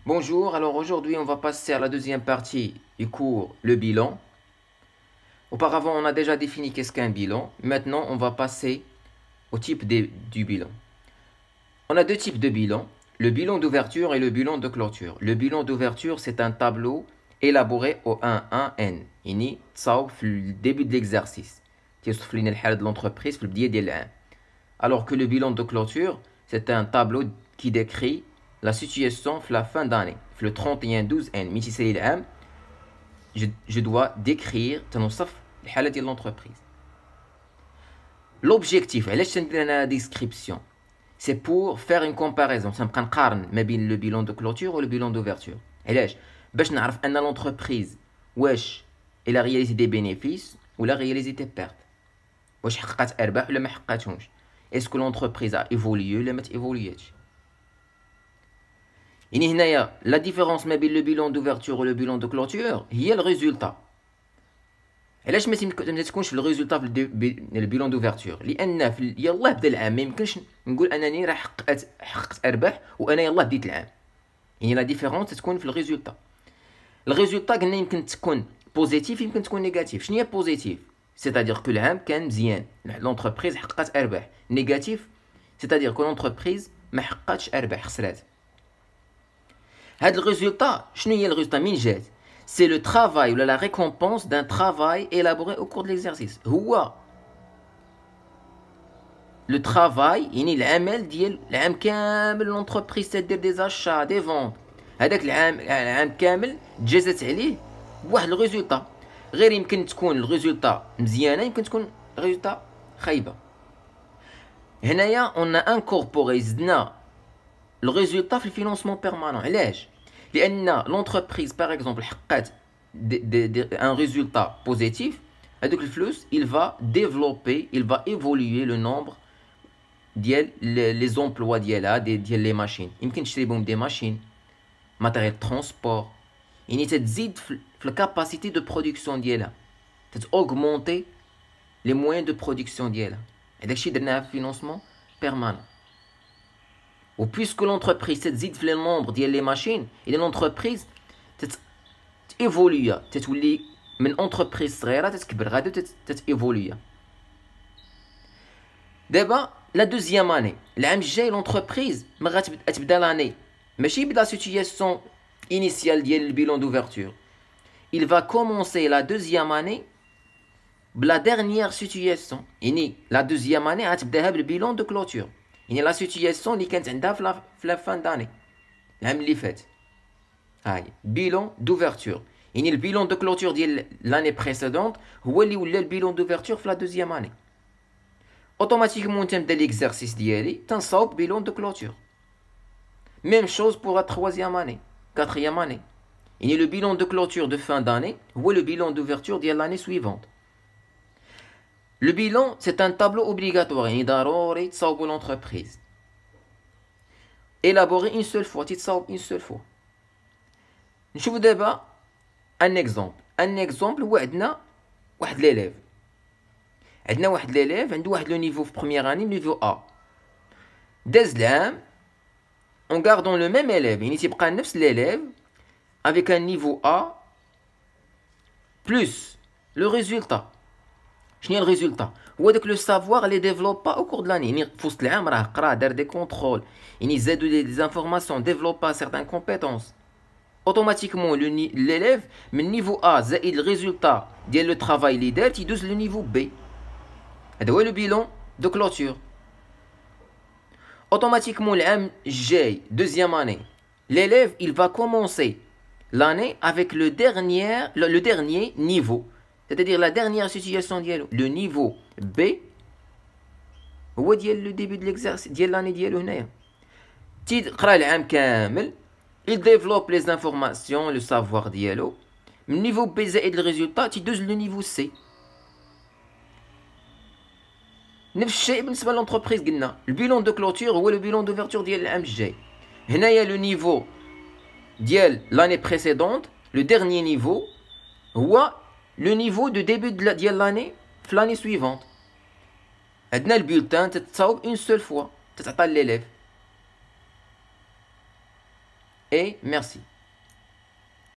Bonjour, alors aujourd'hui on va passer à la deuxième partie du cours, le bilan. Auparavant on a déjà défini qu'est-ce qu'un bilan, maintenant on va passer au type du bilan. On a deux types de bilan, le bilan d'ouverture et le bilan de clôture. Le bilan d'ouverture c'est un tableau élaboré au 1-1-N, يعني تصاوب في début de l'exercice. تيوصف لنا الحالة de l'entreprise في البداية ديال العام. Alors que le bilan de clôture c'est un tableau qui décrit la situation à la fin d'année. Le 31-12-N, je dois décrire l'état de l'entreprise. L'objectif, la description, c'est pour faire une comparaison. C'est le bilan de clôture ou le bilan d'ouverture. Pour savoir que l'entreprise a réalisé des bénéfices ou a réalisé des pertes. Est-ce que l'entreprise a évolué ou n'a pas évolué? La différence entre le bilan d'ouverture et le bilan de clôture est le résultat. علاش ما تكونش في الريزولطا في البيلون دوفرتور؟ لان يلاه بدا العام ما يمكنش نقول انني راه حققت ارباح وانا يلاه بديت العام. يعني لا ديفيرونس تكون في الريزولطا. الريزولطا قلنا يمكن تكون بوزيتيف يمكن تكون نيجاتيف. شنو هي بوزيتيف؟ سيتادير كو العام كان مزيان، لونتربريز حققت ارباح. نيجاتيف سيتادير كو لونتربريز ما حققتش ارباح، خسرات. هاد الريزولطا شنو هي الريزولطا؟ من جات؟ C'est le travail ou la récompense d'un travail élaboré au cours de l'exercice. هو le travail يعني العمل ديال العام كامل l'entreprise تدير des achats des ventes. هذاك العام كامل تجازت عليه بواحد الريزولطا. غير يمكن تكون الريزولطا مزيانه يمكن تكون ريزولطا خايبه. هنايا on a incorporé زدنا الريزولطا في الفينانسمون بيرمانون. علاش؟ لأن l'entreprise par exemple حققت un résultat positif, هذوك الفلوس il va développer, il va évoluer le nombre ديال les emplois ديالها ديال les machines. يمكن تشري بهم des machines, matériel de transport. يعني تزيد في الكاباسيتي دو برودكسيون ديالها، تاugmenter les moyens de production ديالها. هذاك الشيء درناه في financement permanent. Ou puisque l'entreprise تزيد في le nombre ديال les machines, et l'entreprise تيفوليا، تتولي من entreprise صغيره تتكبر غادي تتيفوليا. دابا لا دوزيام اني، العام الجاي لونتربريز ما غتبدا لاني ماشي بلا سيتوياسيون انيسيال ديال البيلون دوفرتور. il va commencer la deuxième année بلا dernière situation. يعني لا دوزيام اني غتبداها بالبيلون دو كلوتور، يعني لا سيتوياسيون اللي كانت عندها في لا فان داني العام اللي فات. هاي بيلون دوفرتور، يعني البيلون دو كلوتور ديال لاني بريسيدونت هو اللي ولا البيلون دوفرتور في لا دوزيام اني. اوتوماتيكمون تنبدا ليكزارسيس ديالي تنصاوب بيلون دو كلوتور. ميم شوز بور لا تروازيام اني، كاتريام اني. يعني لو بيلون دو كلوتور دو فان داني هو لو بيلون دوفرتور ديال لاني سويفونت. Le bilan, c'est un tableau obligatoire. يعني ضروري تصاوبوا l'entreprise. Élaborer une seule fois, تتصاوب une seule fois. نشوفوا دابا un exemple. Un exemple هو عندنا واحد l'élève. عندنا واحد l'élève عنده واحد لو نيفو في première année, niveau A. داز العام en gardant le même élève. يعني تيبقى نفس l'élève avec un niveau A plus le résultat. شنو هي الريزولطا؟ هو داك لو سافوار اللي ديفلوبا او كور د لاني. يعني في وسط العام راه قرا دار دي كونترول، يعني زادو دي زانفورماسيون، ديفلوبا سيغتان كومبيتونس. اوتوماتيكمون ليليف من نيفو ا زائد الريزولطا ديال لو ترافاي اللي دار تيدوز لو نيفو بي. هذا هو لو بيلون دو كلوتور. اوتوماتيكمون العام الجاي دوزيام اني ليليف il va commencer l'année avec le dernier niveau. C'est-à-dire la dernière situation ديالو le niveau B هو ديال le début de l'exercice ديال l'année ديالو. هنايا تيقرا العام كامل، il développe les informations le savoir ديالو من niveau B زائد الريزولطا تيدوز le niveau C. نفس الشيء بالنسبه للونتربريز. قلنا البيلون دو كلوتور هو لو بيلون دوفرتور ديال العام الجاي. هنايا لو نيفو ديال l'année précédente le dernier niveau هو le niveau de début de l'année في l'année suivante. عندنا البولتان تتصاوب une seule fois تتعطى للélève. et merci.